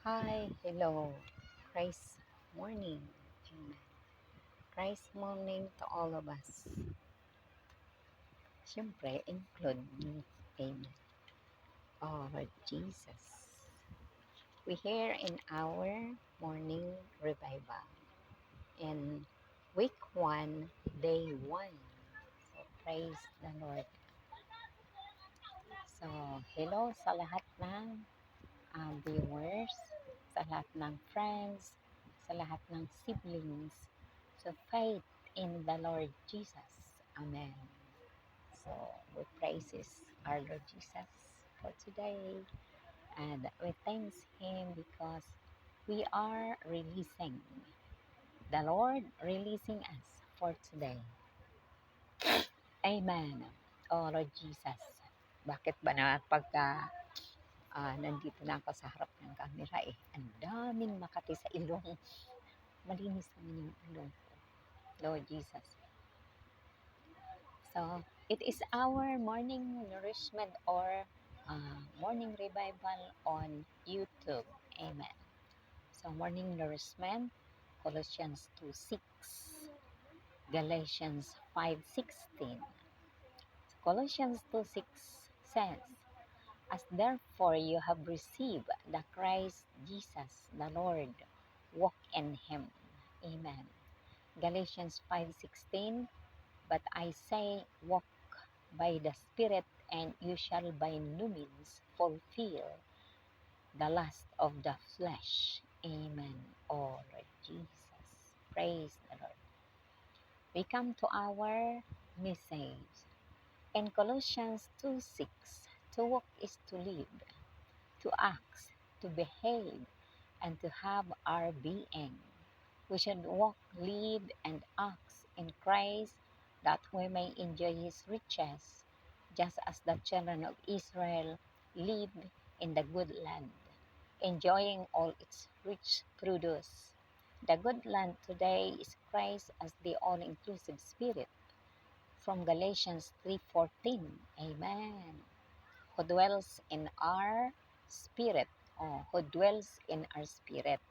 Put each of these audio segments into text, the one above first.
Hi, hello. Christ morning. Amen. Christ morning to all of us. Siyempre, include me. Amen. Oh, Lord Jesus. We here in our morning revival. In week 1, day 1. So, praise the Lord. So, hello sa lahat ng viewers, sa lahat ng friends, sa lahat ng siblings. So, faith in the Lord Jesus. Amen. So, we praises our Lord Jesus for today. And we thanks Him because we are releasing, the Lord releasing us for today. Amen. Oh, Lord Jesus. Bakit ba na pagka nandito na ako sa harap ng camera ang daming makati sa ilong. Malinis naman yung ilong ko. Lord Jesus. So, it is our morning nourishment or morning revival on YouTube. Amen. So, morning nourishment, Colossians 2:6, Galatians 5:16. Colossians 2:6 says, As therefore you have received the Christ Jesus the Lord, walk in Him. Amen. Galatians 5:16, But I say, walk by the Spirit, and you shall by no means fulfill the lust of the flesh. Amen. Oh Lord Jesus. Praise the Lord. We come to our message. In Colossians 2:6, to walk is to live, to act, to behave, and to have our being. We should walk, live, and act in Christ that we may enjoy His riches, just as the children of Israel lived in the good land, enjoying all its rich produce. The good land today is Christ as the all-inclusive Spirit. From Galatians 3:14, Amen. Who dwells in our spirit, who dwells in our spirit.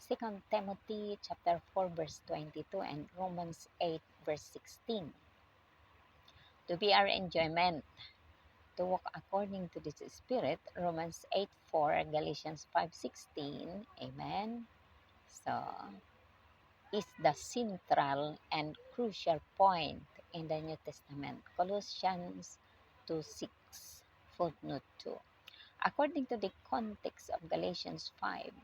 2 Timothy chapter 4 verse 22 and Romans 8 verse 16. To be our enjoyment, to walk according to this spirit, Romans 8:4, Galatians 5:16, amen. So, is the central and crucial point in the New Testament, Colossians 2:6, footnote 2. According to the context of Galatians 5,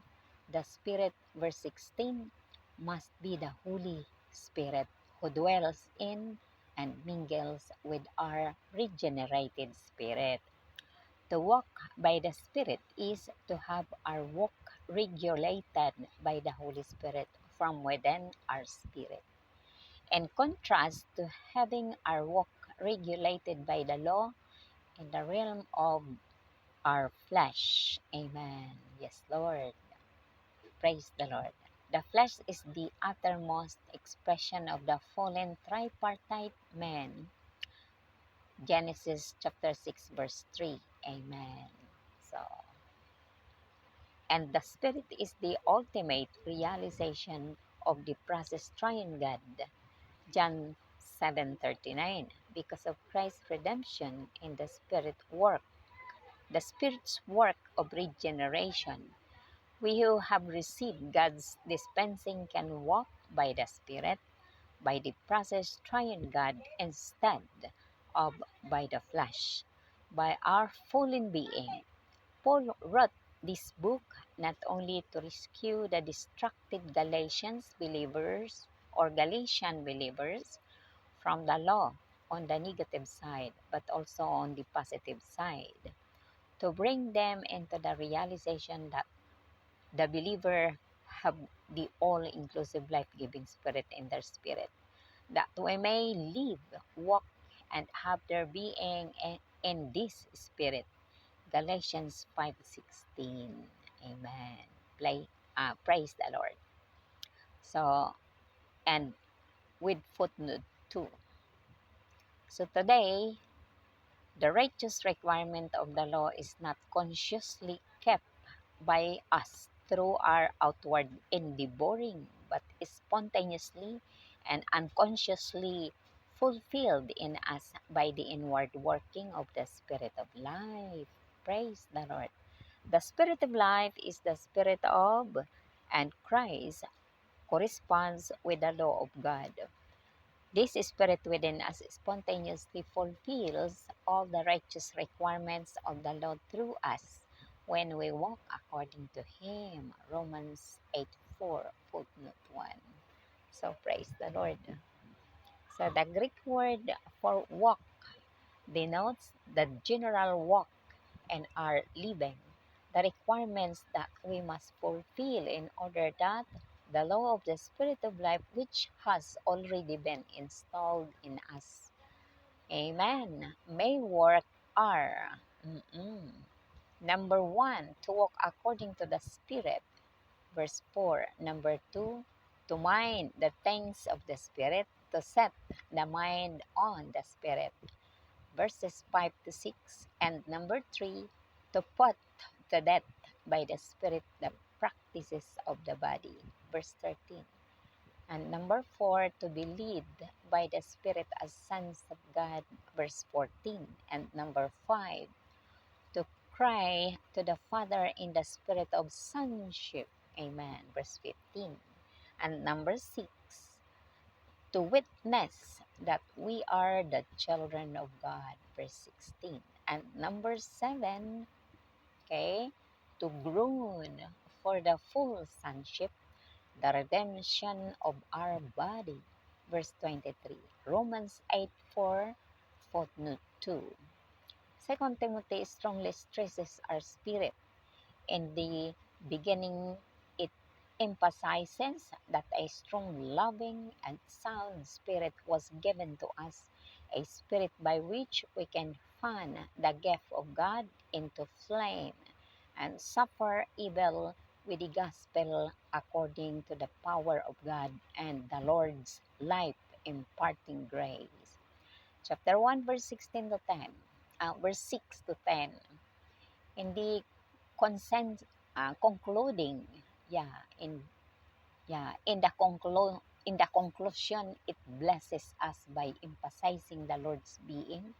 the Spirit, verse 16, must be the Holy Spirit who dwells in and mingles with our regenerated spirit. To walk by the Spirit is to have our walk regulated by the Holy Spirit from within our spirit. In contrast to having our walk regulated by the law in the realm of our flesh. Amen. Yes, Lord. Praise the Lord. The flesh is the uttermost expression of the fallen tripartite man. Genesis chapter 6 verse 3. Amen. So, and the Spirit is the ultimate realization of the process triune God. John 7:39. Because of Christ's redemption in the Spirit work, the Spirit's work of regeneration, we who have received God's dispensing can walk by the Spirit, by the process triune God, instead of by the flesh, by our fallen being. Paul wrote this book not only to rescue the distracted Galatian believers from the law on the negative side, but also on the positive side, to bring them into the realization that the believer have the all-inclusive life-giving spirit in their spirit, that we may live, walk, and have their being in this spirit. Galatians 5:16. Amen. Praise the Lord. So, and with footnote 2. So today, the righteous requirement of the law is not consciously kept by us through our outward endeavoring, but spontaneously and unconsciously fulfilled in us by the inward working of the Spirit of life. Praise the Lord. The Spirit of life is the Spirit of, and Christ corresponds with the law of God. This Spirit within us spontaneously fulfills all the righteous requirements of the law through us when we walk according to Him. Romans 8:4, footnote 1. So praise the Lord. So the Greek word for walk denotes the general walk and our living, the requirements that we must fulfill in order that the law of the Spirit of life, which has already been installed in us, amen, may work are number 1, to walk according to the Spirit, verse 4. Number 2, to mind the things of the Spirit, to set the mind on the Spirit, verses 5 to 6. And number 3, to put to death by the Spirit the practices of the body, verse 13. And number 4, to be led by the Spirit as sons of God, verse 14. And number 5, to cry to the Father in the spirit of sonship, amen, verse 15. And number 6, to witness that we are the children of God, verse 16. And number 7, okay, to groan for the full sonship, the redemption of our body, verse 23. Romans 8:4, footnote 2. Second Timothy strongly stresses our spirit. In the beginning, it emphasizes that a strong, loving, and sound spirit was given to us, a spirit by which we can fan the gift of God into flame and suffer evil with the gospel according to the power of God and the Lord's life imparting grace. Chapter 1, verse 16 to 10. Verse 6 to 10. In the consent concluding, yeah in in the conclusion, it blesses us by emphasizing the Lord's being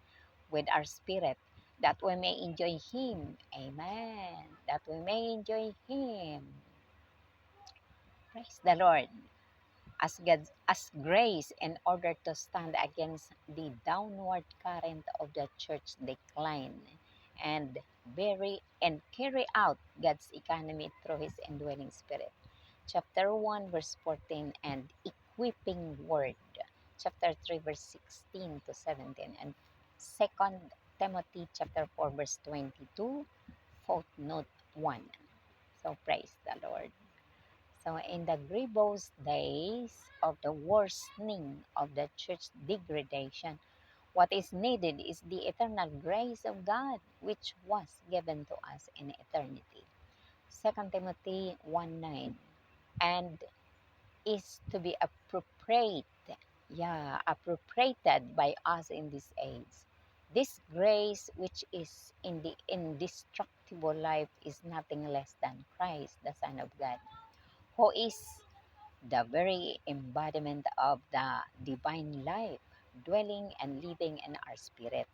with our spirit, that we may enjoy Him, amen, that we may enjoy Him, praise the Lord, as God, as grace in order to stand against the downward current of the church decline and carry out God's economy through His indwelling Spirit. Chapter 1, verse 14, and equipping word. Chapter 3, verse 16 to 17, and 2 Timothy chapter 4, verse 22, footnote 1. So praise the Lord. So in the grievous days of the worsening of the church degradation, what is needed is the eternal grace of God, which was given to us in eternity. 2 Timothy 1:9, and is to be appropriated by us in this age. This grace which is in the indestructible life is nothing less than Christ, the Son of God, who is the very embodiment of the divine life, dwelling and living in our spirit.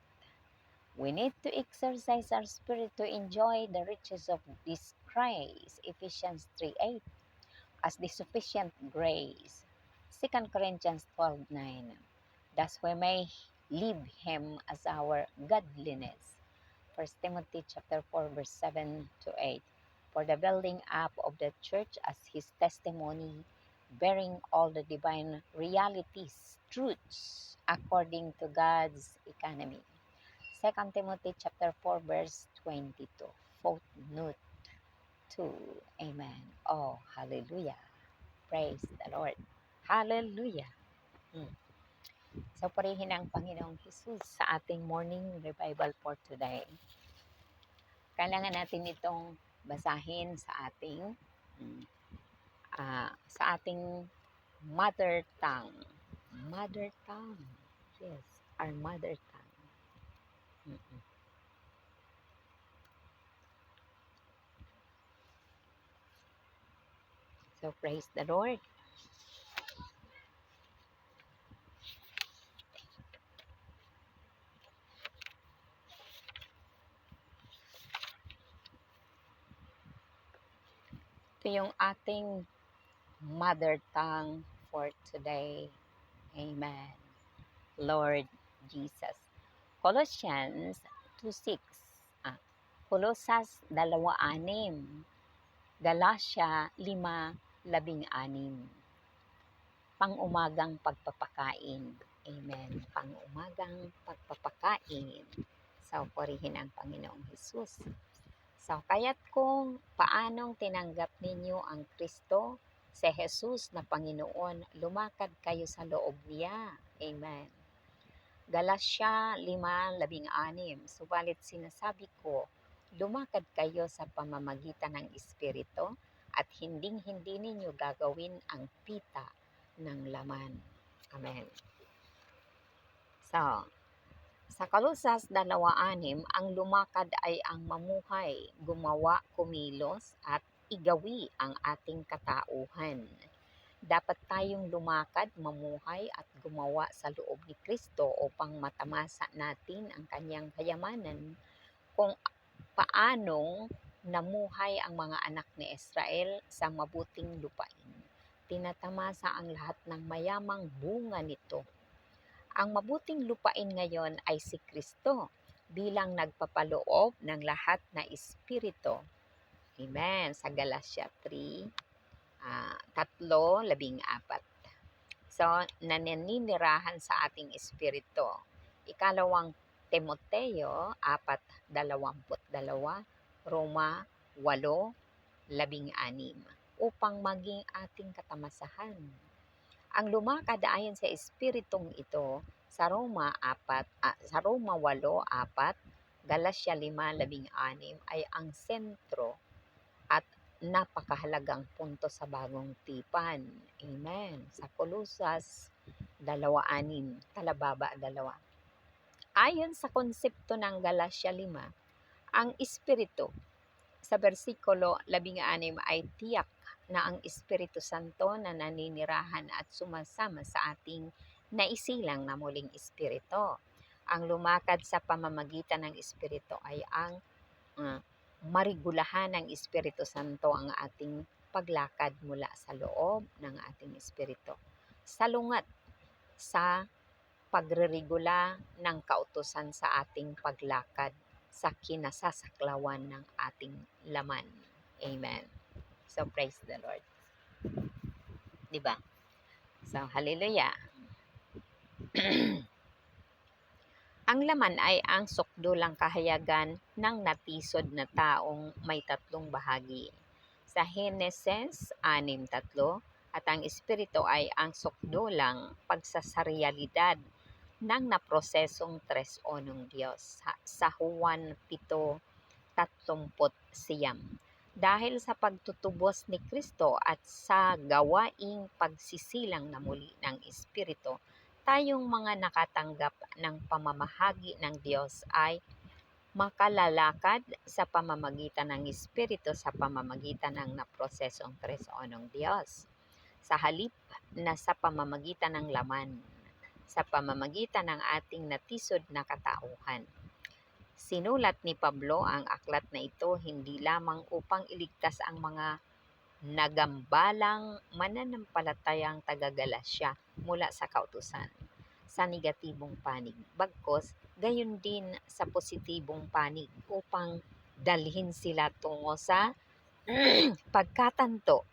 We need to exercise our spirit to enjoy the riches of this grace, Ephesians 3:8, as the sufficient grace, 2 Corinthians 12:9, thus we may live Him as our godliness, 1 Timothy chapter 4, verse 7 to 8, for the building up of the church as His testimony, bearing all the divine realities, truths, according to God's economy. 2 Timothy chapter 4, verse 22, footnote 2. Amen. Oh, hallelujah. Praise the Lord. Hallelujah. So, purihin ang Panginoong Jesus sa ating morning revival for today. Kailangan natin itong basahin sa ating mother tongue. Mother tongue. Yes, our mother tongue. So, praise the Lord. Ito yung ating mother tongue for today. Amen. Lord Jesus. Colossians 2:6. Colosas 2:6. Galatia 5:16. Pang-umagang pagpapakain. Amen. Pang-umagang pagpapakain. So, purihin ang Panginoong Hesus. So, kaya't kung paanong tinanggap ninyo ang Kristo, si Jesus na Panginoon, lumakad kayo sa loob niya. Amen. Galatia 5:16. Subalit sinasabi ko, lumakad kayo sa pamamagitan ng Espiritu at hinding-hindi ninyo gagawin ang pita ng laman. Amen. So, sa Kolosas 2:6, ang lumakad ay ang mamuhay, gumawa, kumilos, at igawi ang ating katauhan. Dapat tayong lumakad, mamuhay, at gumawa sa loob ni Kristo upang matamasa natin ang kanyang kayamanan kung paanong namuhay ang mga anak ni Israel sa mabuting lupain. Tinatamasa ang lahat ng mayamang bunga nito. Ang mabuting lupain ngayon ay si Kristo bilang nagpapaloob ng lahat na espiritu. Amen. Sa Galatia 3:3-14. So, naninirahan sa ating espiritu. Ikalawang Timoteo 4:22, Roma 8:16, upang maging ating katamasahan. Ang lumakad ayon sa espiritong ito sa Roma 8:4, Galatia 5:16 ay ang sentro at napakahalagang punto sa bagong tipan. Amen. Sa Kolosas 2:6, talababa 2. Ayon sa konsepto ng Galatia 5, ang Espiritu sa versikulo 16 ay tiyak na ang Espiritu Santo na naninirahan at sumasama sa ating naisilang na muling Espiritu. Ang lumakad sa pamamagitan ng Espiritu ay ang marigulahan ng Espiritu Santo ang ating paglakad mula sa loob ng ating Espiritu. Salungat sa pagreregula ng kautusan sa ating paglakad sa kinasasaklawan ng ating laman. Amen. So, praise the Lord. Diba? So, hallelujah. Ang laman ay ang sukdulang kahayagan ng natisod na taong may tatlong bahagi. Sa Heneses 6:3, at ang Espiritu ay ang sukdulang pagsasarialidad ng naprosesong tres o ng Diyos. Sa Juan 7:39. Dahil sa pagtutubos ni Kristo at sa gawaing pagsisilang na muli ng Espiritu, tayong mga nakatanggap ng pamamahagi ng Diyos ay makalalakad sa pamamagitan ng Espiritu sa pamamagitan ng naprosesong tres o ng Diyos. Sa halip na sa pamamagitan ng laman, sa pamamagitan ng ating natisod na katauhan. Sinulat ni Pablo ang aklat na ito hindi lamang upang iligtas ang mga nagambalang mananampalatayang taga-Galasya mula sa kautusan sa negatibong panig, bagkus gayon din sa positibong panig upang dalhin sila tungo sa pagkatanto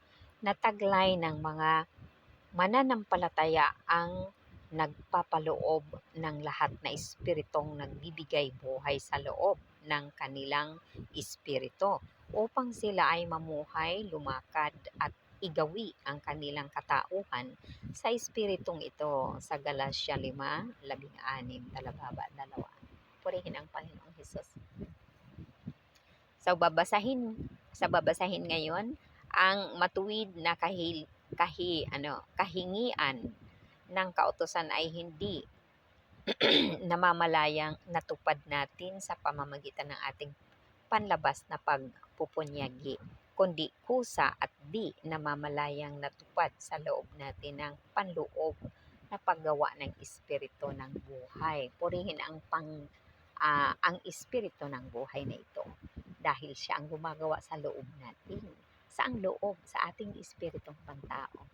na taglay ng mga mananampalataya ang nagpapaloob ng lahat na espiritong nagbibigay buhay sa loob ng kanilang espiritu upang sila ay mamuhay, lumakad at igawi ang kanilang katauhan sa espiritong ito sa Galatia 5:16, talababa 2. Purihin ang Panginoong Hesus. So babasahin ngayon ang matuwid na kahingian ng kautusan ay hindi namamalayang natupad natin sa pamamagitan ng ating panlabas na pagpupunyagi, kundi kusa at di namamalayang natupad sa loob natin ng panloob na paggawa ng espiritu ng buhay. Purihin ang espiritu ng buhay na ito dahil siya ang gumagawa sa loob natin. Saang loob? Sa ating espiritong pantao.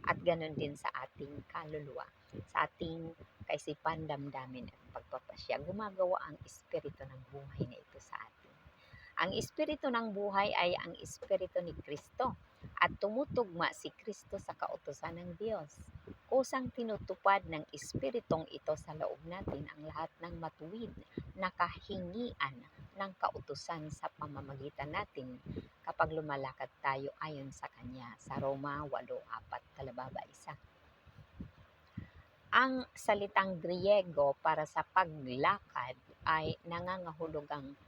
At ganon din sa ating kaluluwa, sa ating kaisipan, damdamin at pagpapasya. Gumagawa ang espiritu ng buhay na ito sa atin. Ang espiritu ng buhay ay ang espiritu ni Kristo at tumutugma si Kristo sa kautusan ng Diyos. Kusang tinutupad ng espiritong ito sa loob natin ang lahat ng matuwid na kahingian ng kautusan sa pamamagitan natin kapag lumalakad tayo ayon sa Kanya sa Roma 8:4-1. Ang salitang Griego para sa paglakad ay nangangahulugang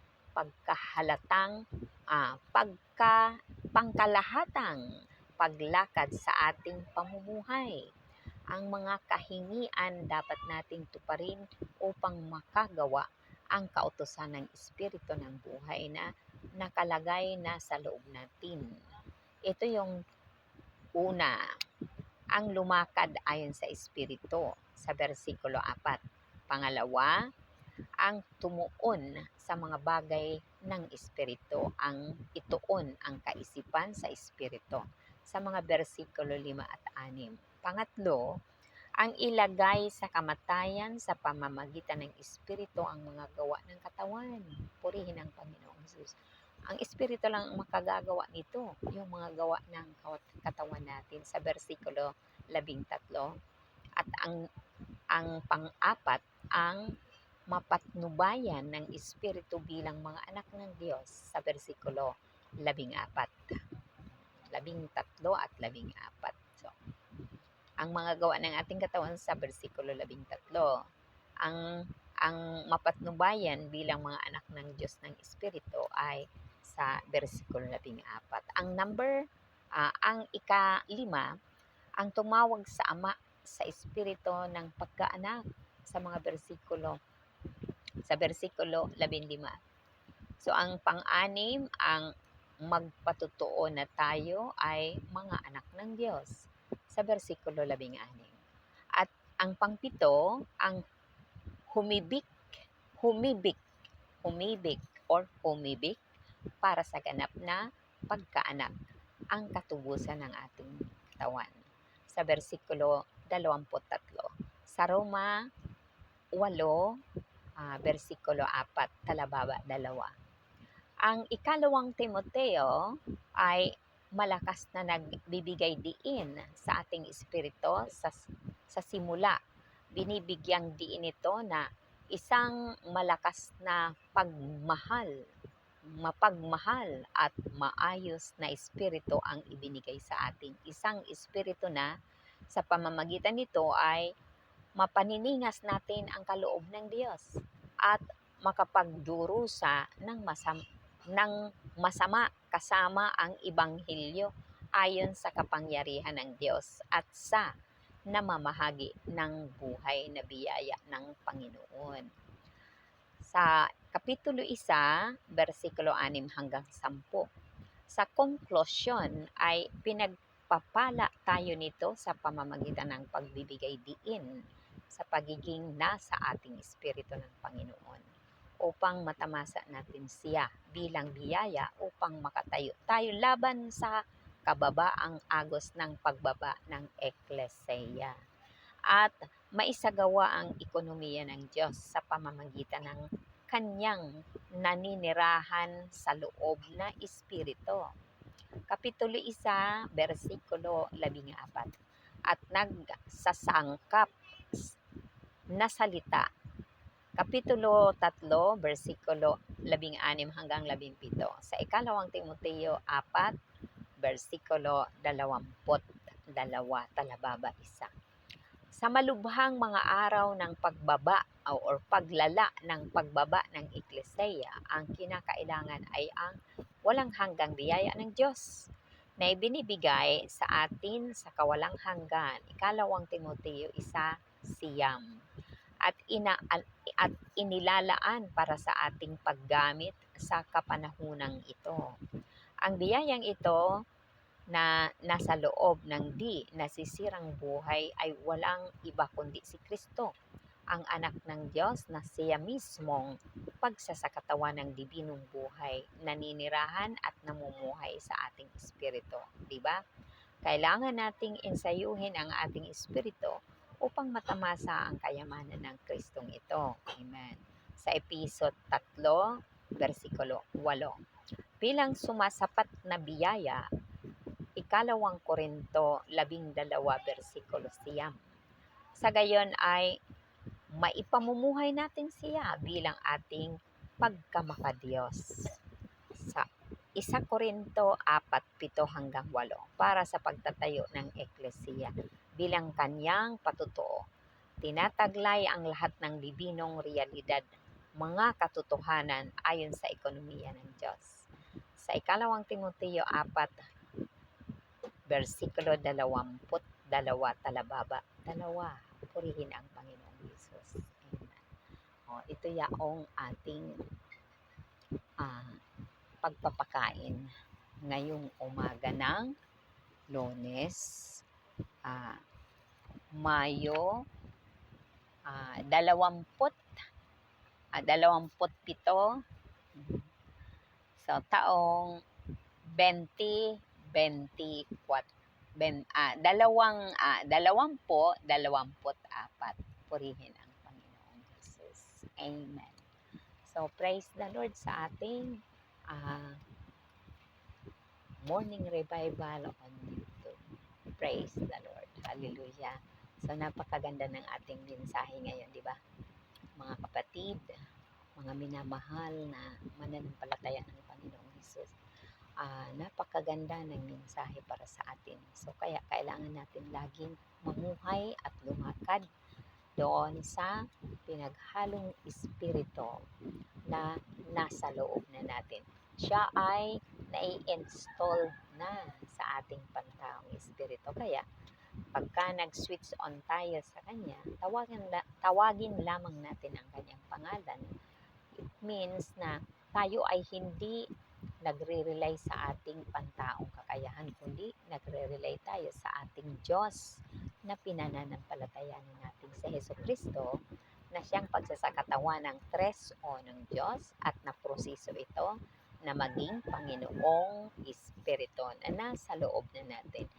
pangkalahatang paglakad sa ating pamumuhay. Ang mga kahingian dapat nating tuparin upang makagawa ang kautusan ng espiritu ng buhay na nakalagay na sa loob natin. Ito yung una, ang lumakad ayon sa espiritu sa bersikulo 4. Pangalawa, ang tumuon sa mga bagay ng espiritu, ang ituon ang kaisipan sa espiritu sa mga bersikulo 5 at 6. Pangatlo, ang ilagay sa kamatayan sa pamamagitan ng espiritu ang mga gawa ng katawan. Purihin ang Panginoong Jesus. Ang espiritu lang ang makagagawa nito, yung mga gawa ng katawan natin sa bersikulo 13. At ang pang-apat, ang mapatnubayan ng espiritu bilang mga anak ng Diyos sa bersikulo 14, 13 at 14. So, ang mga gawa ng ating katawan sa bersikulo 13. Ang mapatnubayan bilang mga anak ng Diyos ng Espiritu ay sa bersikulo 14. Ang ika-5, ang tumawag sa Ama sa Espiritu ng pagkaanak sa mga bersikulo 15. So, ang pang-6, ang magpatotoo na tayo ay mga anak ng Diyos sa bersikulo 16. At ang pang-7, ang humibik para sa ganap na pagkaanak, ang katubusan ng ating katawan sa bersikulo 23. Sa Roma 8, bersikulo 4-2. Ang ikalawang Timoteo ay malakas na nagbibigay diin sa ating espiritu sa simula. Binibigyang diin ito na isang malakas na mapagmahal at maayos na espiritu ang ibinigay sa atin. Isang espiritu na sa pamamagitan nito ay mapaniningas natin ang kaloob ng Diyos at makapagdurusa ng masama kasama ang Ibanghilyo ayon sa kapangyarihan ng Diyos at sa namamahagi ng buhay na biyaya ng Panginoon. Sa Kapitulo 1, bersikulo 6-10. Sa konklusyon ay pinagpapala tayo nito sa pamamagitan ng pagbibigay diin sa pagiging nasa ating espiritu ng Panginoon upang matamasa natin siya bilang biyaya upang makatayo tayo laban sa kababaang agos ng pagbaba ng Ekleseya at maisagawa ang ekonomiya ng Diyos sa pamamagitan ng kanyang naninirahan sa loob na espiritu. Kapitulo 1, bersikulo 14. At nagsasangkap na salita. Kapitulo 3, bersikulo 16-17. Sa ikalawang Timoteo 4, bersikulo 22-1. Sa malubhang mga araw ng pagbaba o paglala ng pagbaba ng Ekleseya, ang kinakailangan ay ang walang hanggang biyaya ng Diyos na ibinibigay sa atin sa kawalang hanggan. Ikalawang Timoteo 1:9. At inilalaan para sa ating paggamit sa kapanahunang ito. Ang biyayang ito na nasa loob ng di nasisirang buhay ay walang iba kundi si Kristo, ang anak ng Diyos na siya mismong pagsasakatawan ng dibinong buhay, naninirahan at namumuhay sa ating espiritu. Diba? Kailangan nating ensayuhin ang ating espiritu upang matamasa ang kayamanan ng Kristong ito. Amen. Sa Episod 3, versikulo 8. Bilang sumasapat na biyaya, Ikalawang Korinto 12, versikulo 9. Sa gayon ay maipamumuhay natin siya bilang ating pagkamakadiyos. Sa 1 Korinto 4:7-8 para sa pagtatayo ng eklesiya bilang kanyang patutuo. Tinataglay ang lahat ng dibinong realidad, mga katotohanan ayon sa ekonomiya ng Diyos. Sa 2 Timoteo 4, versikulo 22, talababa 2. Purihin ang Panginoong Jesus. Amen. Ito yaong ating pagpapakain ngayong umaga ng Lunes, Mayo 27 sa taong 2024. 2024. Purihin ang Panginoong Jesus. Amen. So, praise the Lord sa ating morning revival on YouTube. Praise the Lord. Hallelujah. So, napakaganda ng ating mensahe ngayon, di ba? Mga kapatid, mga minamahal na mananampalataya ng Panginoong Jesus. Napakaganda ng mensahe para sa atin. So, kaya kailangan natin laging mamuhay at lumakad doon sa pinaghalong espiritu na nasa loob na natin. Siya ay nai-install na sa ating pantaong espiritu. Kaya, pagka nag-switch on tayo sa Kanya, tawagin lamang natin ang Kanyang pangalan. It means na tayo ay hindi nagre-rely sa ating pantaong kakayahan, kundi nagre-rely tayo sa ating Diyos na pinananampalatayanan natin sa Jesucristo na siyang pagsasakatawan ng 3 ng Diyos at naproseso ito na maging Panginoong Espiritu na nasa loob na natin.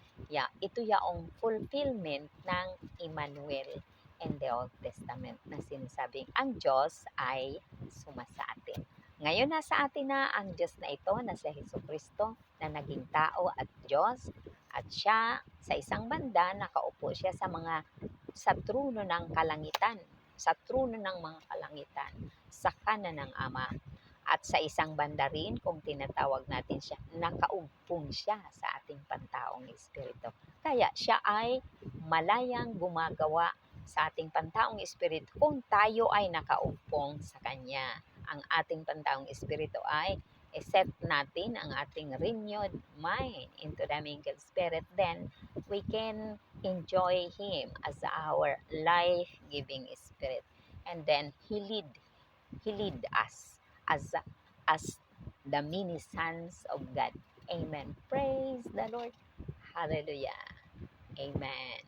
Ito yaong fulfillment ng Emmanuel in the Old Testament na sinasabing ang Diyos ay sumasa atin. Ngayon nasa atin na ang Diyos na ito na si Jesucristo na naging tao at Diyos, at siya sa isang banda nakaupo siya sa trono ng kalangitan, sa trono ng mga kalangitan, sa kanan ng Ama. At sa isang banda rin, kung tinatawag natin siya, nakaugpong siya sa ating pantaong espiritu. Kaya siya ay malayang gumagawa sa ating pantaong espiritu kung tayo ay nakaugpong sa Kanya. Ang ating pantaong espiritu ay set natin ang ating renewed mind into the mingled spirit, then we can enjoy Him as our life-giving spirit. And then He lead us as the many sons of God. Amen. Praise the Lord. Hallelujah. Amen.